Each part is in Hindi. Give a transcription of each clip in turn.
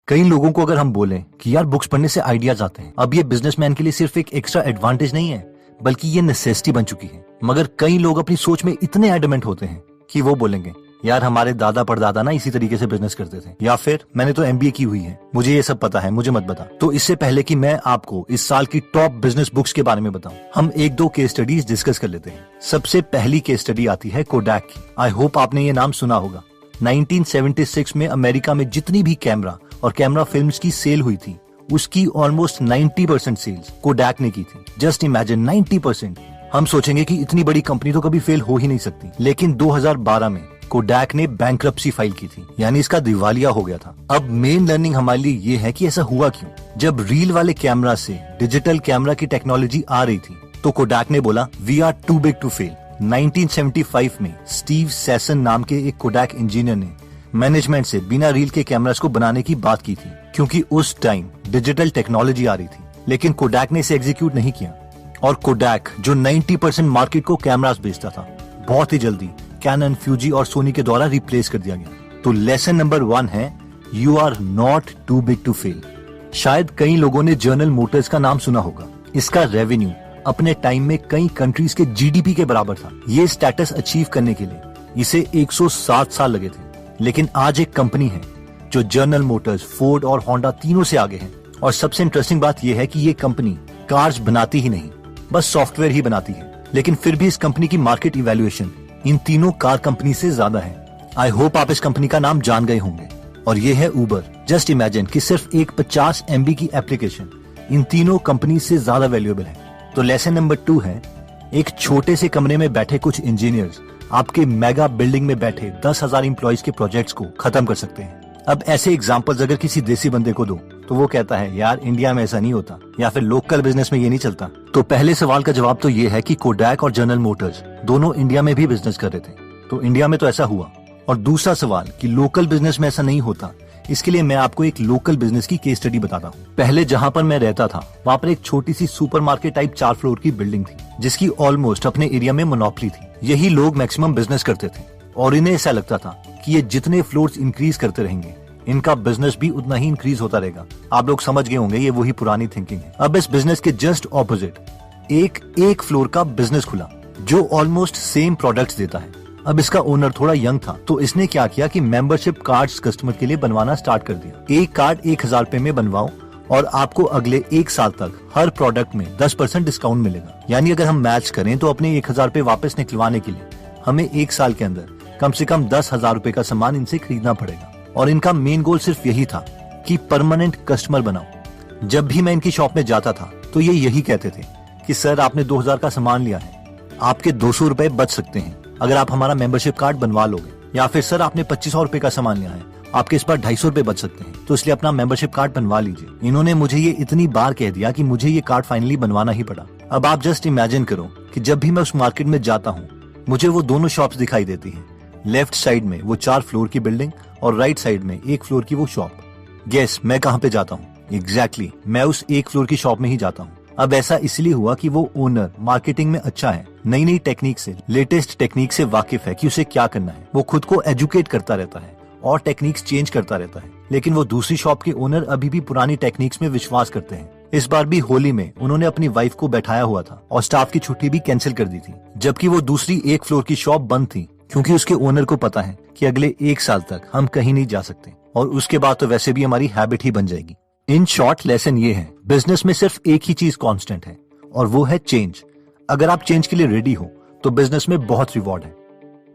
कई लोगों को अगर हम बोलें कि यार बुक्स पढ़ने से आइडियाज आते हैं, अब ये बिजनेसमैन के लिए सिर्फ एक एक्स्ट्रा एडवांटेज नहीं है बल्कि ये नेसेसिटी बन चुकी है। मगर कई लोग अपनी सोच में इतने एडमेंट होते हैं कि वो बोलेंगे यार हमारे दादा परदादा ना इसी तरीके से बिजनेस करते थे, या फिर मैंने तो एमबीए की हुई है, मुझे ये सब पता है, मुझे मत बता। तो इससे पहले कि मैं आपको इस साल की टॉप बिजनेस बुक्स के बारे में बताऊं, हम एक दो केस स्टडीज डिस्कस कर लेते हैं। सबसे पहली केस स्टडी आती है कोडैक की। आई होप आपने ये नाम सुना होगा। 1976 में अमेरिका में जितनी भी कैमरा और कैमरा फिल्म्स की सेल हुई थी उसकी ऑलमोस्ट 90% सेल्स कोडैक ने की थी। Just imagine 90%। हम सोचेंगे कि इतनी बड़ी कंपनी तो कभी फेल हो ही नहीं सकती, लेकिन 2012 में कोडैक ने बैंक्रप्सी फाइल की थी, यानी इसका दिवालिया हो गया था। अब मेन लर्निंग हमारे लिए ये है कि ऐसा हुआ क्यों। जब रील वाले कैमरा से डिजिटल कैमरा की टेक्नोलॉजी आ रही थी तो कोडैक ने बोला we are too big to fail. 1975 में स्टीव सैसन नाम के एक कोडैक इंजीनियर ने मैनेजमेंट से बिना रील के कैमरास को बनाने की बात की थी, क्योंकि उस टाइम डिजिटल टेक्नोलॉजी आ रही थी। लेकिन कोडैक ने इसे एग्जीक्यूट नहीं किया और कोडैक जो 90% मार्केट को कैमरास बेचता था, बहुत ही जल्दी कैनन, फ्यूजी और सोनी के द्वारा रिप्लेस कर दिया गया। तो लेसन नंबर 1 है you are not too big to fail. शायद कई लोगों ने जनरल मोटर्स का नाम सुना होगा। इसका रेवेन्यू अपने टाइम में कई कंट्रीज के जीडीपी के बराबर था। ये स्टेटस अचीव करने के लिए इसे 107 साल लगे थे, लेकिन आज एक कंपनी है जो जनरल मोटर्स, फोर्ड और होंडा तीनों से आगे है। और सबसे इंटरेस्टिंग बात यह है कि ये कंपनी कार्स बनाती ही नहीं, बस सॉफ्टवेयर ही बनाती है। लेकिन फिर भी इस कंपनी की मार्केट इवैल्यूएशन इन तीनों कार कंपनी से ज्यादा है। आई होप आप इस कंपनी का नाम जान गए होंगे, और ये है उबर। जस्ट इमेजिन कि सिर्फ एक 50 MB की एप्लीकेशन इन तीनों कंपनी से ज्यादा वैल्यूएबल है। तो लेसन नंबर 2 है एक छोटे से कमरे में बैठे कुछ इंजीनियर्स आपके मेगा बिल्डिंग में बैठे 10,000 एम्प्लॉइज के प्रोजेक्ट्स को खत्म कर सकते हैं। अब ऐसे एग्जांपल्स अगर किसी देसी बंदे को दो तो वो कहता है यार इंडिया में ऐसा नहीं होता, या फिर लोकल बिजनेस में ये नहीं चलता। तो पहले सवाल का जवाब तो ये है कि कोडैक और जनरल मोटर्स दोनों इंडिया में भी बिजनेस कर रहे थे, तो इंडिया में तो ऐसा हुआ। और दूसरा सवाल कि लोकल बिजनेस में ऐसा नहीं होता, इसके लिए मैं आपको एक लोकल बिजनेस की केस स्टडी बताता हूँ। पहले जहाँ पर मैं रहता था वहाँ पर एक छोटी सी सुपरमार्केट टाइप 4 फ्लोर की बिल्डिंग थी, जिसकी ऑलमोस्ट अपने एरिया में मोनोपोली थी। यही लोग मैक्सिमम बिजनेस करते थे और इन्हें ऐसा लगता था कि ये जितने फ्लोर्स इंक्रीज करते रहेंगे इनका बिजनेस भी उतना ही इंक्रीज होता रहेगा। आप लोग समझ गए होंगे ये वही पुरानी थिंकिंग है। अब इस बिजनेस के जस्ट ऑपोजिट एक फ्लोर का बिजनेस खुला जो ऑलमोस्ट सेम प्रोडक्ट्स देता है। अब इसका ओनर थोड़ा यंग था, तो इसने क्या किया कि मेंबरशिप कार्ड्स कस्टमर के लिए बनवाना स्टार्ट कर दिया। एक कार्ड 1,000 रुपए में बनवाओ और आपको अगले 1 साल तक हर प्रोडक्ट में 10% डिस्काउंट मिलेगा। यानी अगर हम मैच करें तो अपने 1,000 रुपए वापस निकलवाने के लिए हमें 1 साल के अंदर कम से कम 10,000 रुपए का सामान इनसे खरीदना पड़ेगा। और इनका मेन गोल सिर्फ यही था कि परमानेंट कस्टमर बनाओ। जब भी मैं इनकी शॉप में जाता था तो ये यही कहते थे कि सर आपने 2,000 का सामान लिया है, आपके 200 रुपए बच सकते हैं अगर आप हमारा मेंबरशिप कार्ड बनवा लोगे, या फिर सर आपने 2500 रुपए का सामान लिया है, आपके इस पर 250 रुपए बच सकते हैं, तो इसलिए अपना मेंबरशिप कार्ड बनवा लीजिए। इन्होंने मुझे ये इतनी बार कह दिया कि मुझे ये कार्ड फाइनली बनवाना ही पड़ा। अब आप जस्ट इमेजिन करो कि जब भी मैं उस मार्केट में जाता हूँ मुझे वो दोनों शॉप्स दिखाई देती हैं। लेफ्ट साइड में वो 4 फ्लोर की बिल्डिंग और राइट साइड में 1 फ्लोर की वो शॉप। गेस मैं कहाँ पे जाता हूँ? एग्जैक्टली मैं उस 1 फ्लोर की शॉप में ही जाता हूँ। अब ऐसा इसलिए हुआ कि वो ओनर मार्केटिंग में अच्छा है, नई नई टेक्निक से, लेटेस्ट टेक्निक से वाकिफ है कि उसे क्या करना है। वो खुद को एजुकेट करता रहता है और टेक्निक्स चेंज करता रहता है। लेकिन वो दूसरी शॉप के ओनर अभी भी पुरानी टेक्निक्स में विश्वास करते हैं। इस बार भी होली में उन्होंने अपनी वाइफ को बैठाया हुआ था और स्टाफ की छुट्टी भी कैंसिल कर दी थी, जबकि वो दूसरी 1 फ्लोर की शॉप बंद थी, क्योंकि उसके ओनर को पता है कि अगले 1 साल तक हम कहीं नहीं जा सकते और उसके बाद तो वैसे भी हमारी हैबिट ही बन जाएगी। इन शॉर्ट लेसन ये है, बिजनेस में सिर्फ एक ही चीज कांस्टेंट है और वो है चेंज। अगर आप चेंज के लिए रेडी हो तो बिजनेस में बहुत रिवॉर्ड है।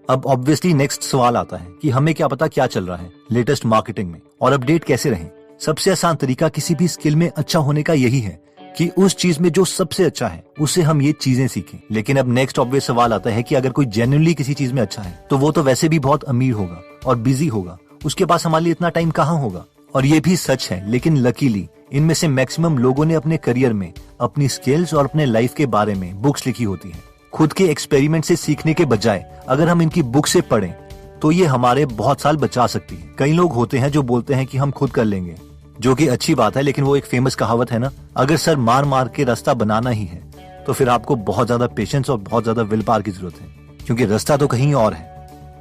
अब ऑब्वियसली नेक्स्ट सवाल आता है कि हमें क्या पता क्या चल रहा है लेटेस्ट मार्केटिंग में और अपडेट कैसे रहें। सबसे आसान तरीका किसी भी स्किल में अच्छा होने का यही है कि उस चीज में जो सबसे अच्छा है उससे हम ये चीजें सीखें। लेकिन अब नेक्स्ट ऑब्वियस सवाल आता है कि अगर कोई जेन्युइनली किसी चीज में अच्छा है तो वो तो वैसे भी बहुत अमीर होगा और बिजी होगा, उसके पास हमारे लिए इतना टाइम कहाँ होगा। और ये भी सच है, लेकिन लकीली इनमें से मैक्सिमम लोगों ने अपने करियर में अपनी स्किल्स और अपने लाइफ के बारे में बुक्स लिखी होती है। खुद के एक्सपेरिमेंट से सीखने के बजाय अगर हम इनकी बुक से पढ़ें तो ये हमारे बहुत साल बचा सकती है। कई लोग होते हैं जो बोलते हैं कि हम खुद कर लेंगे, जो कि अच्छी बात है, लेकिन वो एक फेमस कहावत है ना, अगर सर मार मार के रास्ता बनाना ही है तो फिर आपको बहुत ज्यादा पेशेंस और बहुत ज्यादा विल पावर की जरूरत है, क्योंकि रास्ता तो कहीं और है।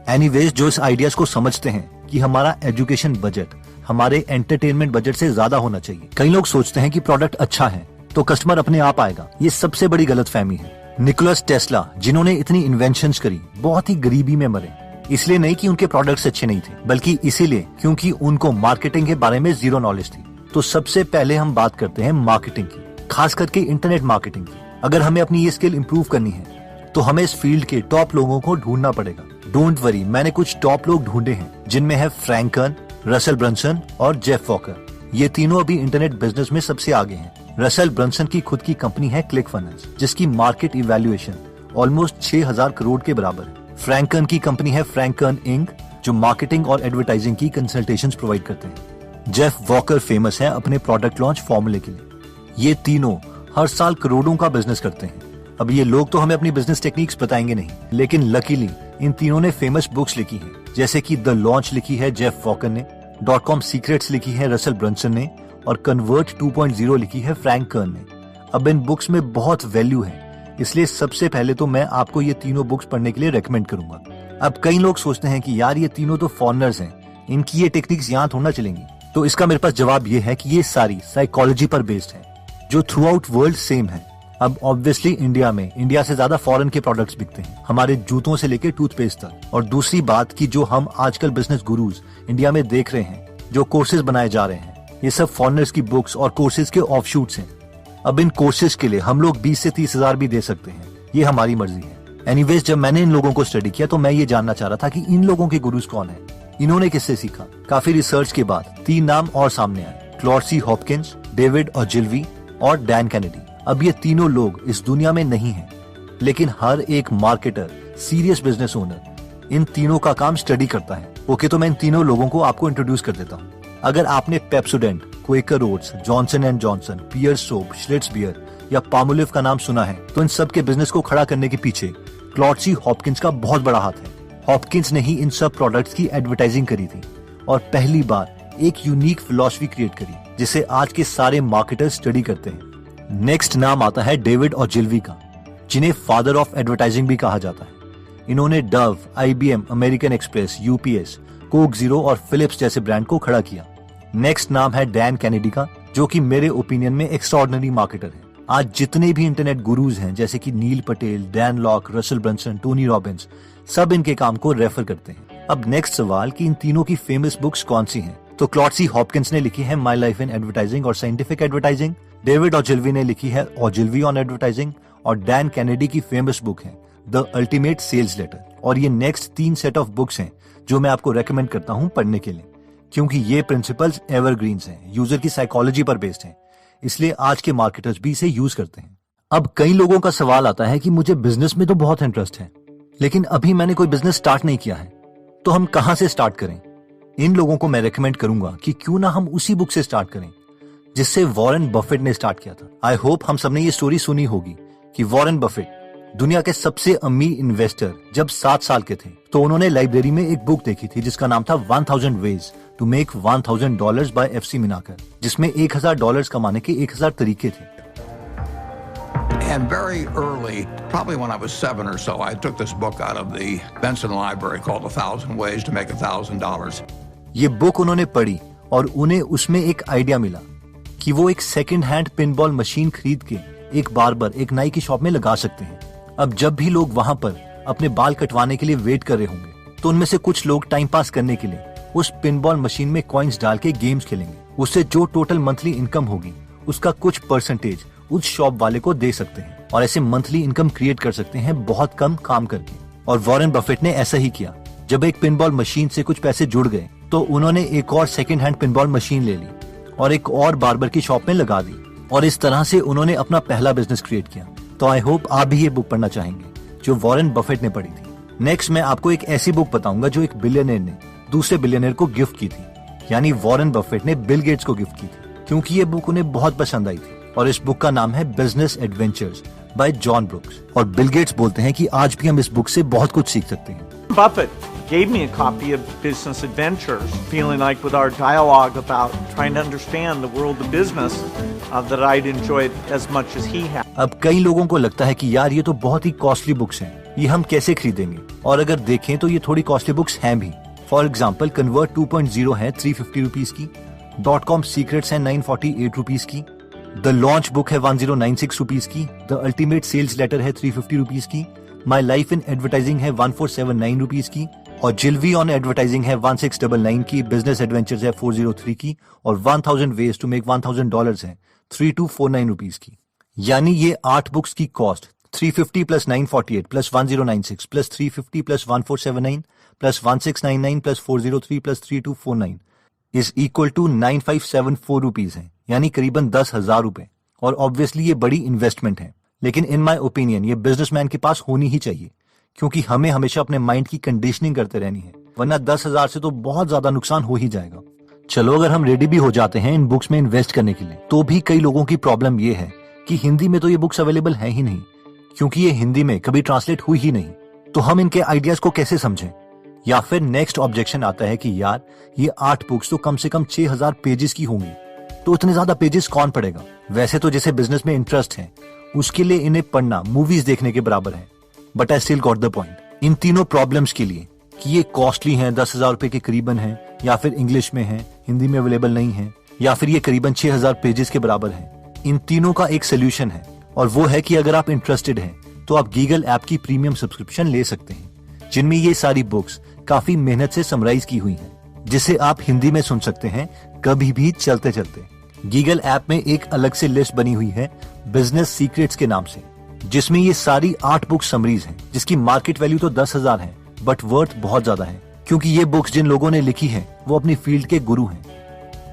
एनीवेज, जो इस आइडियाज को समझते हैं कि हमारा एजुकेशन बजट हमारे एंटरटेनमेंट बजट से ज्यादा होना चाहिए। कई लोग सोचते हैं कि प्रोडक्ट अच्छा है तो कस्टमर अपने आप आएगा। ये सबसे बड़ी गलतफहमी है। निकोलस टेस्ला, जिन्होंने इतनी इन्वेंशंस करी, बहुत ही गरीबी में मरे। इसलिए नहीं कि उनके प्रोडक्ट्स अच्छे नहीं थे, बल्कि इसीलिए क्योंकि उनको मार्केटिंग के बारे में जीरो नॉलेज थी। तो सबसे पहले हम बात करते हैं मार्केटिंग की, खास करके इंटरनेट मार्केटिंग की। अगर हमें अपनी ये स्किल इंप्रूव करनी है तो हमें इस फील्ड के टॉप लोगों को ढूंढना पड़ेगा। डोंट वरी, मैंने कुछ टॉप लोग ढूंढे हैं, जिनमें है फ्रैंक कर्न, रसल ब्रंसन और जेफ वॉकर। ये तीनों अभी इंटरनेट बिजनेस में सबसे आगे हैं। रसल ब्रंसन की खुद की कंपनी है क्लिकफनल्स, जिसकी मार्केट इवैल्यूएशन ऑलमोस्ट 6000 करोड़ के बराबर है। फ्रैंक कर्न की कंपनी है फ्रैंक कर्न इंक, जो मार्केटिंग और एडवर्टाइजिंग की कंसल्टेशंस प्रोवाइड करते हैं। जेफ वॉकर फेमस है अपने प्रोडक्ट लॉन्च फॉर्मूले के लिए। ये तीनों हर साल करोड़ों का बिजनेस करते हैं। अब ये लोग तो हमें अपनी बिजनेस टेक्निक्स बताएंगे नहीं, लेकिन लकीली इन तीनों ने फेमस बुक्स लिखी हैं, जैसे कि द लॉन्च लिखी है जेफ वॉकर ने, .com सीक्रेट्स लिखी है रसल ब्रंसन ने और कन्वर्ट 2.0 लिखी है फ्रैंक कर्न ने। अब इन बुक्स में बहुत वैल्यू है, इसलिए सबसे पहले तो मैं आपको ये तीनों बुक्स पढ़ने के लिए रेकमेंड करूंगा। अब कई लोग सोचते हैं कि यार ये तीनों तो फॉरेनर्स हैं, इनकी ये टेक्निक्स यहाँ थोड़ा चलेंगी। तो इसका मेरे पास जवाब ये है कि ये सारी साइकोलॉजी पर बेस्ड है, जो थ्रू आउट वर्ल्ड सेम है। अब ऑब्वियसली इंडिया से ज्यादा फॉरेन के प्रोडक्ट्स बिकते हैं, हमारे जूतों से लेकर टूथपेस्ट तक। और दूसरी बात की जो हम आजकल बिजनेस गुरुज इंडिया में देख रहे हैं, जो कोर्सेज बनाए जा रहे हैं, ये सब फॉरेनर्स की बुक्स और कोर्सेज के ऑफशूट्स हैं। अब इन कोर्सेज के लिए हम लोग 20 से 30 हजार भी दे सकते हैं, ये हमारी मर्जी है। एनीवेज, जब मैंने इन लोगों को स्टडी किया तो मैं ये जानना चाह रहा था कि इन लोगों के गुरुज कौन है, इन्होंने किससे सीखा। काफी रिसर्च के बाद 3 नाम और सामने आए, क्लॉड सी हॉपकिंस, डेविड ओजिलवी और डैन कैनेडी। अब ये तीनों लोग इस दुनिया में नहीं हैं, लेकिन हर एक मार्केटर, सीरियस बिजनेस ओनर इन तीनों का काम स्टडी करता है। ओके, तो मैं इन तीनों लोगों को आपको इंट्रोड्यूस कर देता हूँ। अगर आपने Pepsodent, Quaker Oats, Johnson and Johnson, Pears soap, Schlitz beer या पामोलिव का नाम सुना है, तो इन सब के बिजनेस को खड़ा करने के पीछे क्लॉड सी हॉपकिंस का बहुत बड़ा हाथ है। हॉपकिंस ने ही इन सब प्रोडक्ट्स की एडवर्टाइजिंग करी थी और पहली बार एक यूनिक फिलॉसफी क्रिएट करी, जिसे आज के सारे मार्केटर्स स्टडी करते हैं। नेक्स्ट नाम आता है डेविड ओजिलवी का, जिन्हें फादर ऑफ एडवर्टाइजिंग भी कहा जाता है। इन्होंने Dove, IBM, American express, UPS, Coke zero और फिलिप्स जैसे ब्रांड को खड़ा किया। नेक्स्ट नाम है डैन कैनेडी का, जो कि मेरे ओपिनियन में एक्स्ट्राऑर्डिनरी मार्केटर है। आज जितने भी इंटरनेट गुरुज हैं, जैसे कि Neil Patel, Dan Lok, Russell Brunson, Tony Robbins, सब इनके काम को रेफर करते हैं। अब नेक्स्ट सवाल कि इन तीनों की फेमस बुक्स कौन सी हैं? तो क्लॉड सी हॉपकिंस ने लिखी है माई लाइफ इन एडवर्टाइजिंग और साइंटिफिक एडवर्टाइजिंग, डेविड ओजिलवी ने लिखी है ओजिलवी ऑन एडवर्टाइजिंग और डैन कैनेडी की फेमस बुक है द अल्टीमेट सेल्स लेटर। और ये नेक्स्ट 3 सेट ऑफ बुक्स हैं जो मैं आपको रेकमेंड करता हूँ पढ़ने के लिए, क्योंकि ये प्रिंसिपल्स एवरग्रीन्स हैं, यूजर की साइकोलॉजी पर बेस्ड हैं, इसलिए आज के मार्केटर्स भी इसे यूज करते हैं। अब कई लोगों का सवाल आता है कि मुझे बिजनेस में तो बहुत इंटरेस्ट है, लेकिन अभी मैंने कोई बिजनेस स्टार्ट नहीं किया है, तो हम कहां से स्टार्ट करें? इन लोगों को मैं रेकमेंड करूंगा कि क्यों ना हम उसी बुक से स्टार्ट करें जिससे वॉरेन बफेट ने स्टार्ट किया था। आई होप हम सबने ये स्टोरी सुनी होगी कि वॉरेन बफेट, दुनिया के सबसे अमीर इन्वेस्टर, जब 7 साल के थे तो उन्होंने लाइब्रेरी में एक बुक देखी थी जिसका नाम था 1000 ways to make $1000 by FC Minaker, जिसमें $1000 कमाने के 1000 तरीके थे। And very early, probably when I was 7 or so, I took this book out of the Benson Library called 1000 Ways to Make $1000. ये बुक उन्होंने पढ़ी और उन्हें उसमें एक आइडिया मिला कि वो एक सेकंड हैंड पिनबॉल मशीन खरीद के एक बार्बर, एक नाई की शॉप में लगा सकते हैं। अब जब भी लोग वहां पर अपने बाल कटवाने के लिए वेट कर रहे होंगे, तो उनमें से कुछ लोग टाइम पास करने के लिए उस पिनबॉल मशीन में कॉइन्स डाल के गेम्स खेलेंगे। उससे जो टोटल मंथली इनकम होगी, उसका कुछ परसेंटेज उस शॉप वाले को दे सकते हैं और ऐसे मंथली इनकम क्रिएट कर सकते हैं बहुत कम काम करके। और वॉरेन बफेट ने ऐसा ही किया। जब एक पिनबॉल मशीन से कुछ पैसे जुड़ गए, तो उन्होंने एक और सेकंड हैंड पिनबॉल मशीन ले ली और एक और बार्बर की शॉप में लगा दी, और इस तरह से उन्होंने अपना पहला बिजनेस क्रिएट किया। तो आई होप आप भी ये बुक पढ़ना चाहेंगे जो वॉरेन बफेट ने पढ़ी थी। नेक्स्ट मैं आपको एक ऐसी बुक बताऊंगा जो एक बिलियनर ने दूसरे बिलियनर को गिफ्ट की थी, यानी वॉरेन बफेट ने बिल गेट्स को गिफ्ट की थी, क्योंकि ये बुक उन्हें बहुत पसंद आई थी। और इस बुक का नाम है business adventures bye John brooks. और बिल गेट्स बोलते हैं कि आज भी हम इस बुक से बहुत कुछ सीख सकते हैं। Buffett gave me a copy of Business Adventures, feeling like with our dialogue about trying to understand the world of business, that I'd enjoy it as much as he had. अब कई लोगों को लगता है कि यार ये तो बहुत ही कॉस्टली बुक्स हैं, ये हम कैसे खरीदेंगे? और अगर देखें तो ये थोड़ी कॉस्टली बुक्स हैं भी। फॉर एग्जाम्पल कन्वर्ट 2.0 है 350 रुपीज की, .com सीक्रेट्स है 948 रुपीज की, द लॉन्च बुक है 1096 रुपीज की, द अल्टीमेट सेल्स लेटर है 350 रुपीज की, माई लाइफ इन एडवर्टाइजिंग है 1479 रुपीज की, और जिलवी ऑन एडवर्टाइजिंग है 1699 की, बिजनेस एडवेंचर्स है 403 की, और 1000 वेज टू मेक $1000 है 3249 रुपीज की। यानी ये 8 बुक्स की cost 350 plus 948 plus 1096 plus 350 plus 1479 plus 1699 plus 403 plus 3249 is equal to 9574 rupees है, यानी करीबन 10,000 रुपए। और ऑब्वियसली ये बड़ी इन्वेस्टमेंट है, लेकिन इन माय ओपिनियन ये बिजनेसमैन के पास होनी ही चाहिए, क्योंकि हमें हमेशा अपने माइंड की कंडीशनिंग करते रहनी है, वरना 10,000 से तो बहुत ज्यादा नुकसान हो ही जाएगा। चलो अगर हम रेडी भी हो जाते हैं इन बुक्स में इन्वेस्ट करने के लिए, तो भी कई लोगों की प्रॉब्लम ये है कि हिंदी में तो ये बुक्स अवेलेबल है ही नहीं, क्योंकि ये हिंदी में कभी ट्रांसलेट हुई ही नहीं। तो हम इनके आइडियाज को कैसे समझें? या फिर नेक्स्ट ऑब्जेक्शन आता है कि यार ये 8 बुक्स तो कम से कम 6000 पेजेस की होंगी, तो इतने ज्यादा पेजेस कौन पढ़ेगा? वैसे तो जैसे बिजनेस में इंटरेस्ट है उसके लिए इन्हें पढ़ना मूवीज देखने के बराबर है, but I still got the point. इन तीनों प्रॉब्लम्स के लिए कि ये कॉस्टली हैं, 10,000 रुपए के करीबन है, या फिर इंग्लिश में है, हिंदी में अवेलेबल नहीं है, या फिर ये करीबन 6000 पेजेस के बराबर है, इन तीनों का एक सोल्यूशन है, और वो है कि अगर आप इंटरेस्टेड हैं तो आप गीगल ऐप की प्रीमियम सब्सक्रिप्शन ले सकते हैं, जिनमें ये सारी बुक्स काफी मेहनत से समराइज की हुई हैं, जिसे आप हिंदी में सुन सकते हैं कभी भी चलते चलते। गीगल ऐप में एक अलग से लिस्ट बनी हुई है बिजनेस सीक्रेट्स के नाम से, जिसमें ये सारी 8 बुक समरीज हैं, जिसकी मार्केट वैल्यू तो 10,000 है, बट वर्थ बहुत ज्यादा है, क्योंकि ये बुक्स जिन लोगों ने लिखी है वो अपनी फील्ड के गुरु हैं।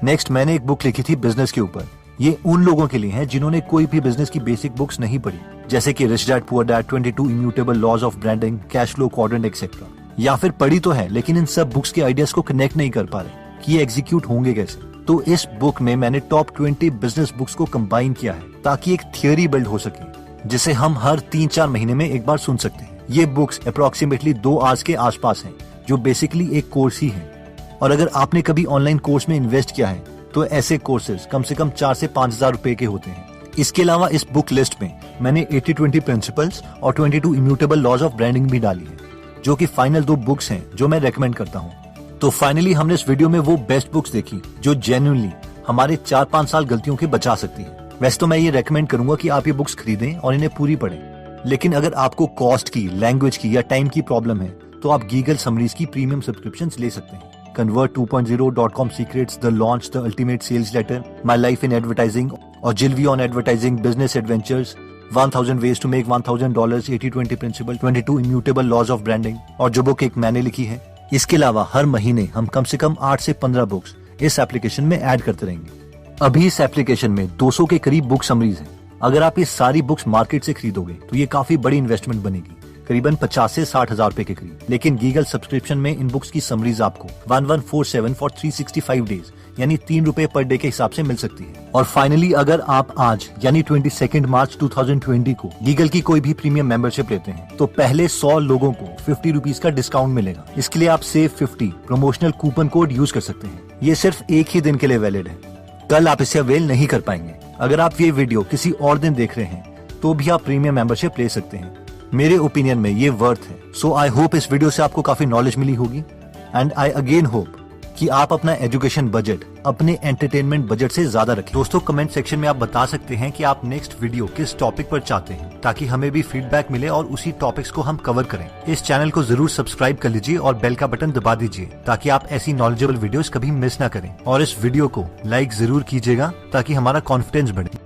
नेक्स्ट मैंने एक बुक लिखी थी बिजनेस के ऊपर। ये उन लोगों के लिए है जिन्होंने कोई भी बिजनेस की बेसिक बुक्स नहीं पढ़ी, जैसे कि rich dad poor dad, 22 immutable laws of branding, cash flow quadrant etcetera. या फिर पढ़ी तो है लेकिन इन सब बुक्स के आइडियाज को कनेक्ट नहीं कर पा रहे कि ये एग्जीक्यूट होंगे कैसे। तो इस बुक में मैंने टॉप 20 बिजनेस बुक्स को कंबाइन किया है, ताकि एक थियोरी बिल्ड हो सके, जिसे हम हर 3-4 महीने में एक बार सुन सकते हैं। ये बुक्स अप्रोक्सीमेटली 2 आवर्स के आसपास हैं, जो बेसिकली एक कोर्स ही है। और अगर आपने कभी ऑनलाइन कोर्स में इन्वेस्ट किया है तो ऐसे कोर्सेज कम से कम 4 से 5,000 रुपए के होते हैं। इसके अलावा इस बुक लिस्ट में मैंने 80-20 प्रिंसिपल्स और 22 इम्यूटेबल लॉज ऑफ ब्रांडिंग भी डाली है, जो कि फाइनल 2 बुक्स हैं जो मैं रेकमेंड करता हूँ। तो फाइनली हमने इस वीडियो में वो बेस्ट बुक्स देखी जो जेन्युइनली हमारे 4-5 साल गलतियों के बचा सकती है। वैसे तो मैं ये रेकमेंड करूंगा कि आप ये बुक्स खरीदें और इन्हें पूरी पढ़ें, लेकिन अगर आपको कॉस्ट की, लैंग्वेज की या टाइम की प्रॉब्लम है तो आप गीगल समरीज की प्रीमियम सब्सक्रिप्शन ले सकते हैं। Convert 2.0, .com secrets, the launch, the ultimate sales letter, my life in advertising, और Ogilvy on advertising, business adventures, 1000 ways to make $1000, 80-20 principle, 22 immutable laws of branding, और जो बुक एक मैंने लिखी है। इसके अलावा हर महीने हम कम से कम 8 से 15 बुक्स इस एप्लीकेशन में ऐड करते रहेंगे। अभी इस एप्लीकेशन में 200 के करीब बुक समरीज हैं। अगर आप ये सारी बुक्स मार्केट से खरीदोगे तो ये काफी बड़ी इन्वेस्टमेंट बनेगी, करीबन 50 से 60,000 रुपए के करीब। लेकिन गीगल सब्सक्रिप्शन में इन बुक्स की समरीज आपको 1147 फॉर 365 डेज, यानी 3 रुपए पर डे के हिसाब से मिल सकती है। और फाइनली अगर आप आज यानी 22 मार्च 2020 को गीगल की कोई भी प्रीमियम मेंबरशिप लेते हैं तो पहले 100 लोगों को 50 रुपीज का डिस्काउंट मिलेगा। इसके लिए आप save 50 promotional coupon code use कर सकते हैं। ये सिर्फ एक ही दिन के लिए वैलिड है, कल आप इसे अवेल नहीं कर पाएंगे। अगर आप ये वीडियो किसी और दिन देख रहे हैं तो भी आप प्रीमियम मेंबरशिप ले सकते हैं। मेरे ओपिनियन में ये वर्थ है। सो आई होप इस वीडियो से आपको काफी नॉलेज मिली होगी, एंड आई अगेन होप कि आप अपना एजुकेशन बजट अपने एंटरटेनमेंट बजट से ज्यादा रखें। दोस्तों कमेंट सेक्शन में आप बता सकते हैं कि आप नेक्स्ट वीडियो किस टॉपिक पर चाहते हैं, ताकि हमें भी फीडबैक मिले और उसी टॉपिक्स को हम कवर करें। इस चैनल को जरूर सब्सक्राइब कर लीजिए और बेल का बटन दबा दीजिए, ताकि आप ऐसी नॉलेजेबल वीडियोस कभी मिस ना करें। और इस वीडियो को लाइक जरूर कीजिएगा ताकि हमारा कॉन्फिडेंस बढ़े।